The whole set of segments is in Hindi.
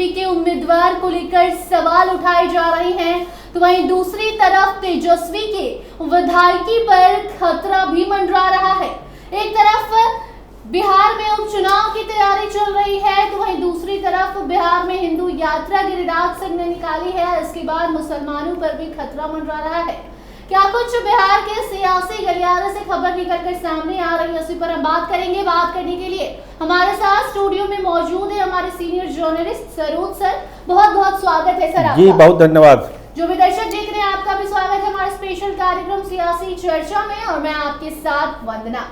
बीजेपी के उम्मीदवार को लेकर सवाल उठाए जा रहे हैं, तो वहीं दूसरी तरफ तेजस्वी के विधायकी पर खतरा भी मंडरा रहा है। एक तरफ बिहार में उपचुनाव की तैयारी चल रही है, तो वहीं दूसरी तरफ बिहार में हिंदू यात्रा गिरिराज सिंह ने निकाली है। इसके बाद मुसलमानों पर भी खतरा मंडरा रहा है। क्या कुछ बिहार के सियासी गलियारे से खबर निकल कर सामने आ रही है, उसी पर हम बात करेंगे। बात करने के लिए हमारे साथ स्टूडियो में मौजूद है हमारे सीनियर जर्नलिस्ट सरोज सर। बहुत बहुत स्वागत है सर आपका। जी बहुत धन्यवाद। जो भी दर्शक देख रहे हैं आपका भी स्वागत है हमारे स्पेशल कार्यक्रम सियासी चर्चा में, और मैं आपके साथ वंदना।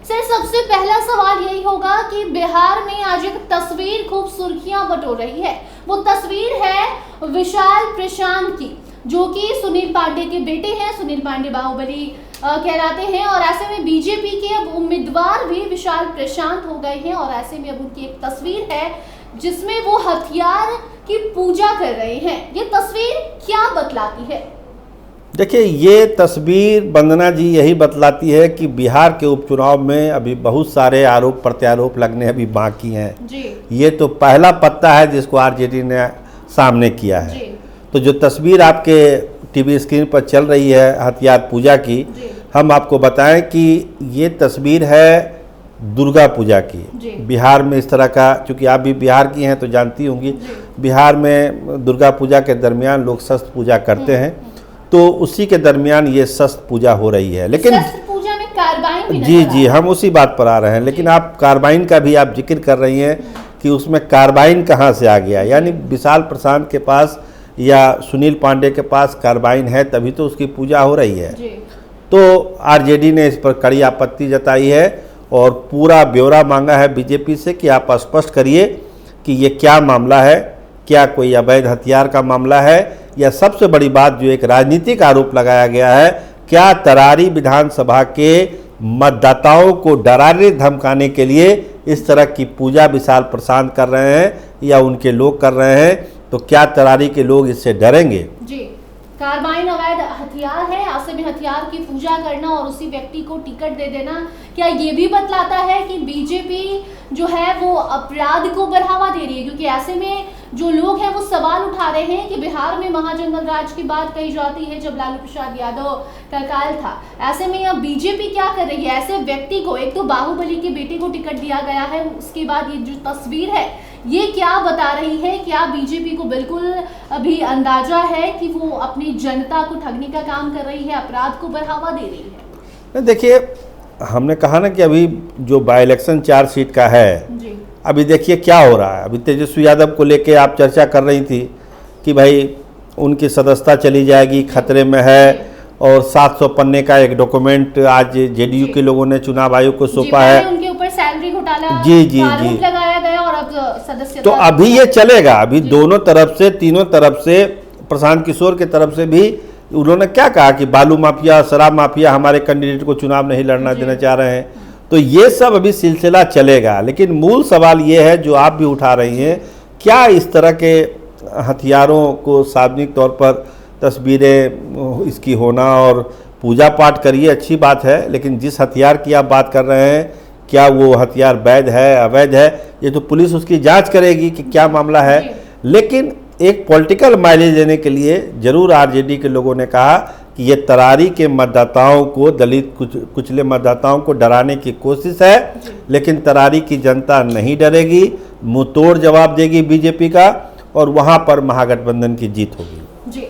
सर, सबसे पहला सवाल यही होगा कि बिहार में आज एक तस्वीर खूब सुर्खियां बटोर रही है। वो तस्वीर है विशाल प्रशांत की, जो कि सुनील पांडे के बेटे हैं। सुनील पांडे बाहुबली कहलाते हैं, और ऐसे में बीजेपी के अब उम्मीदवार भी विशाल प्रशांत हो गए हैं। और ऐसे में अब उनकी एक तस्वीर है जिसमें वो हथियार की पूजा कर रहे हैं। ये तस्वीर क्या बतलाती है? देखिए, ये तस्वीर वंदना जी यही बतलाती है कि बिहार के उपचुनाव में अभी बहुत सारे आरोप प्रत्यारोप लगने अभी बाकी हैं जी। ये तो पहला पत्ता है जिसको आरजेडी ने सामने किया है। तो जो तस्वीर आपके टीवी स्क्रीन पर चल रही है हथियार पूजा की, हम आपको बताएं कि ये तस्वीर है दुर्गा पूजा की। बिहार में इस तरह का, चूँकि आप भी बिहार की हैं तो जानती होंगी, बिहार में दुर्गा पूजा के दरमियान लोग शस्त्र पूजा करते हैं, तो उसी के दरमियान ये शस्त्र पूजा हो रही है। लेकिन शस्त्र पूजा में कार्बाइन भी जी हम उसी बात पर आ रहे हैं। लेकिन आप कार्बाइन का भी आप जिक्र कर रही हैं कि उसमें कार्बाइन कहाँ से आ गया, यानी विशाल प्रशांत के पास या सुनील पांडे के पास कार्बाइन है तभी तो उसकी पूजा हो रही है। तो आरजेडी ने इस पर कड़ी आपत्ति जताई है और पूरा ब्यौरा मांगा है बीजेपी से कि आप स्पष्ट करिए कि ये क्या मामला है, क्या कोई अवैध हथियार का मामला है, या सबसे बड़ी बात जो एक राजनीतिक आरोप लगाया गया है, क्या तरारी विधानसभा के मतदाताओं को डराने धमकाने के लिए इस तरह की पूजा विशाल प्रशांत कर रहे हैं या उनके लोग कर रहे हैं, तो क्या तरारी के लोग इससे डरेंगे? जी, कार्बाइन अवैध हथियार है, ऐसे में हथियार की पूजा करना और उसी व्यक्ति को टिकट दे देना, क्या ये भी बतलाता है कि बीजेपी जो है वो अपराध को बढ़ावा दे रही है? क्योंकि ऐसे में जो लोग हैं वो सवाल उठा रहे हैं कि बिहार में महाजंगल राज की बात कही जाती है जब लालू प्रसाद यादव का काल था। ऐसे में अब बीजेपी क्या कर रही है? ऐसे व्यक्ति को, एक तो बाहुबली के बेटे को टिकट दिया गया है, उसके बाद ये जो तस्वीर है ये क्या बता रही है? क्या बीजेपी को बिल्कुल अभी अंदाजा है कि वो अपनी जनता को ठगने का काम कर रही है, अपराध को बढ़ावा दे रही है? देखिए, हमने कहा ना कि अभी जो बाई इलेक्शन 4 सीट का है, अभी देखिए क्या हो रहा है। अभी तेजस्वी यादव को लेके आप चर्चा कर रही थी कि भाई उनकी सदस्यता चली जाएगी, खतरे में है, और 700 पन्ने का एक डॉक्यूमेंट आज जेडीयू के लोगों ने चुनाव आयोग को सौंपा है। उनके ऊपर सैलरी घोटाला जी लगाया गया और अब सदस्यता, तो अभी ये चलेगा। अभी दोनों तरफ से, तीनों तरफ से, प्रशांत किशोर की तरफ से भी उन्होंने क्या कहा कि बालू माफिया, शराब माफिया हमारे कैंडिडेट को चुनाव नहीं लड़ना देना चाह रहे हैं। तो ये सब अभी सिलसिला चलेगा। लेकिन मूल सवाल ये है जो आप भी उठा रही हैं, क्या इस तरह के हथियारों को सार्वजनिक तौर पर तस्वीरें इसकी होना, और पूजा पाठ करिए अच्छी बात है, लेकिन जिस हथियार की आप बात कर रहे हैं क्या वो हथियार वैध है अवैध है, ये तो पुलिस उसकी जांच करेगी कि क्या मामला है। लेकिन एक पॉलिटिकल माइलेज देने के लिए जरूर आरजेडी के लोगों ने कहा कि ये तरारी के मतदाताओं को, दलित कुचले मतदाताओं को डराने की कोशिश है, लेकिन तरारी की जनता नहीं डरेगी, मुंह तोड़ जवाब देगी बीजेपी का, और वहां पर महागठबंधन की जीत होगी। जी,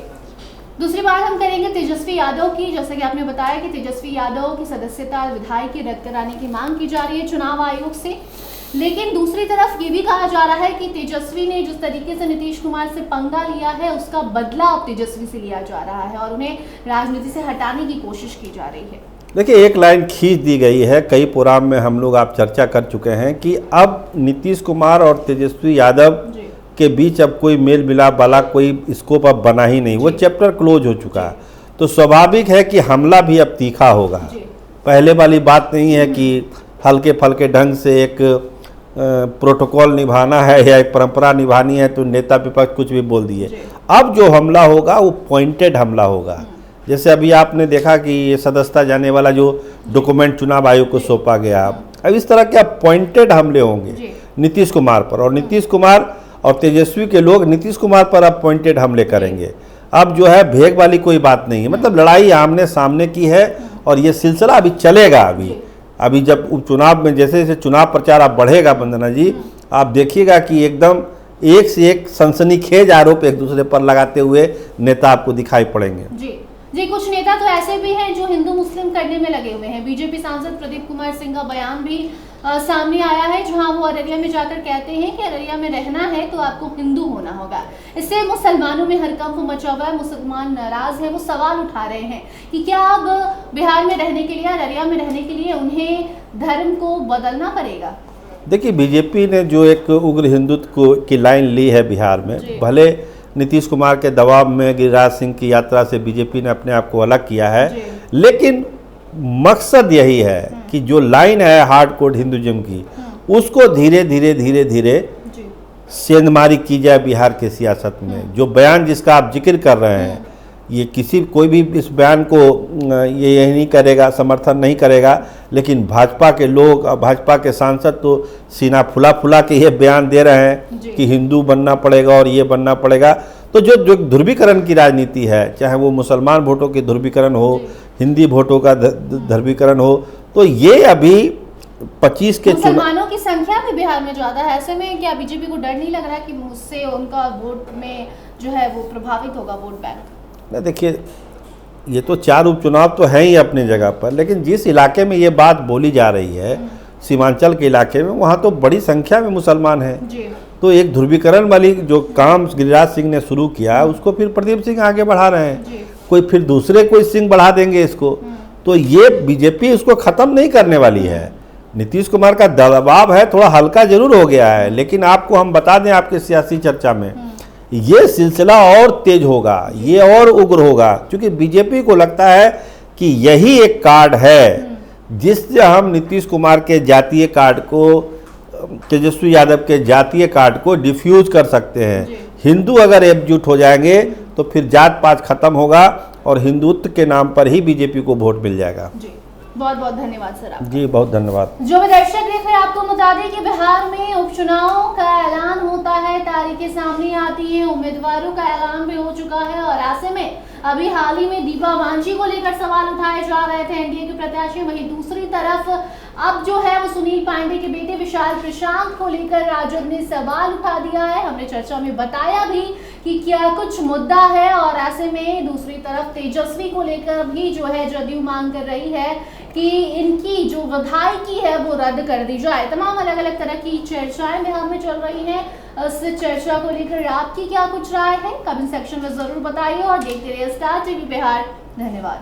दूसरी बात हम करेंगे तेजस्वी यादव की। जैसा कि आपने बताया कि तेजस्वी यादव की सदस्यता विधायकी रद्द कराने की मांग की जा रही है चुनाव आयोग से, लेकिन दूसरी तरफ ये भी कहा जा रहा है कि तेजस्वी ने जिस तरीके से नीतीश कुमार से पंगा लिया है उसका बदला अब तेजस्वी से लिया जा रहा है और उन्हें राजनीति से हटाने की कोशिश की जा रही है। देखिए, एक लाइन खींच दी गई है, कई प्रोग्राम में हम लोग आप चर्चा कर चुके हैं कि अब नीतीश कुमार और तेजस्वी यादव के बीच अब कोई मेल मिलाप वाला कोई स्कोप अब बना ही नहीं, वो चैप्टर क्लोज हो चुका है। तो स्वाभाविक है कि हमला भी अब तीखा होगा। पहले वाली बात नहीं है कि हल्के फल्के ढंग से एक प्रोटोकॉल निभाना है या एक परंपरा निभानी है तो नेता विपक्ष कुछ भी बोल दिए। अब जो हमला होगा वो पॉइंटेड हमला होगा। जैसे अभी आपने देखा कि ये सदस्यता जाने वाला जो डॉक्यूमेंट चुनाव आयोग को सौंपा गया, अब इस तरह के पॉइंटेड हमले होंगे नीतीश कुमार पर, और नीतीश कुमार और तेजस्वी के लोग नीतीश कुमार पर अब पॉइंटेड हमले करेंगे। अब जो है भेग वाली कोई बात नहीं है, मतलब लड़ाई आमने सामने की है और ये सिलसिला अभी चलेगा। अभी जब उपचुनाव में जैसे जैसे चुनाव प्रचार अब बढ़ेगा वंदना जी, आप देखिएगा कि एकदम एक से एक सनसनीखेज आरोप एक दूसरे पर लगाते हुए नेता आपको दिखाई पड़ेंगे। जी, कुछ नेता तो ऐसे भी हैं जो हिंदू मुस्लिम करने में लगे हुए हैं। बीजेपी सांसद प्रदीप कुमार सिंह का बयान भी सामने आया है, जहां वो अररिया में जाकर कहते हैं कि अररिया में रहना है तो आपको हिंदू होना होगा। इससे मुसलमानों में हरकंप मचा हुआ है, मुसलमान नाराज है। वो सवाल उठा रहे हैं कि क्या अब बिहार में रहने के लिए, अररिया में रहने के लिए उन्हें धर्म को बदलना पड़ेगा? देखिए, बीजेपी ने जो एक उग्र हिंदुत्व की लाइन ली है बिहार में, भले नीतीश कुमार के दबाव में गिरिराज सिंह की यात्रा से बीजेपी ने अपने आप को अलग किया है, लेकिन मकसद यही है कि जो लाइन है हार्ड कोर हिंदुइज्म की, उसको धीरे धीरे सेंधमारी की जाए बिहार के सियासत में। जो बयान जिसका आप जिक्र कर रहे हैं, ये कोई भी इस बयान को ये यही नहीं करेगा, समर्थन नहीं करेगा, लेकिन भाजपा के लोग, भाजपा के सांसद तो सीना फुला के ये बयान दे रहे हैं कि हिंदू बनना पड़ेगा और ये बनना पड़ेगा। तो जो ध्रुवीकरण की राजनीति है, चाहे वो मुसलमान वोटों की ध्रुवीकरण हो, हिंदी वोटों का ध्रुवीकरण हो, तो ये अभी 25 के मुसलमानों की संख्या भी बिहार में ज़्यादा है। ऐसे में क्या बीजेपी को डर नहीं लग रहा कि उससे उनका वोट में जो है वो प्रभावित होगा वोट बैंक? ना, देखिए, ये तो 4 उपचुनाव तो हैं ही अपनी जगह पर, लेकिन जिस इलाके में ये बात बोली जा रही है, सीमांचल के इलाके में, वहाँ तो बड़ी संख्या में मुसलमान हैं। तो एक ध्रुवीकरण वाली जो काम गिरिराज सिंह ने शुरू किया, उसको फिर प्रदीप सिंह आगे बढ़ा रहे हैं। कोई फिर दूसरे कोई सिंह बढ़ा देंगे इसको, तो ये बीजेपी उसको ख़त्म नहीं करने वाली है। नीतीश कुमार का दबाव है, थोड़ा हल्का जरूर हो गया है, लेकिन आपको हम बता दें आपके सियासी चर्चा में, ये सिलसिला और तेज होगा, ये और उग्र होगा, क्योंकि बीजेपी को लगता है कि यही एक कार्ड है जिससे हम नीतीश कुमार के जातीय कार्ड को, तेजस्वी यादव के जातीय कार्ड को डिफ्यूज कर सकते हैं। हिंदू अगर एकजुट हो जाएंगे तो फिर जात पात खत्म होगा और हिंदुत्व के नाम पर ही बीजेपी को वोट मिल जाएगा। बहुत बहुत धन्यवाद सर आपका। जी, बहुत धन्यवाद। जो भी दर्शक देख रहे हैं, आपको बता दें कि बिहार में उपचुनाव का ऐलान होता है, तारीखें सामने आती हैं, उम्मीदवारों का ऐलान भी हो चुका है और ऐसे में अभी हाल ही में दीपा मांझी को लेकर सवाल उठाए जा रहे थे एनडीए के प्रत्याशी। वहीं दूसरी तरफ अब जो है वो सुनील पांडे के बेटे विशाल प्रशांत को लेकर राजद ने सवाल उठा दिया है। हमने चर्चा में बताया भी कि क्या कुछ मुद्दा है और ऐसे में दूसरी तरफ तेजस्वी को लेकर भी जो है जदयू मांग कर रही है कि इनकी जो विधायकी है वो रद्द कर दी जाए। तमाम अलग अलग तरह की चर्चाएं बिहार में चल रही हैं। इस चर्चा को लेकर आपकी क्या कुछ राय है, कमेंट सेक्शन में जरूर बताइए और देखते रहिए स्टार टीवी बिहार। धन्यवाद।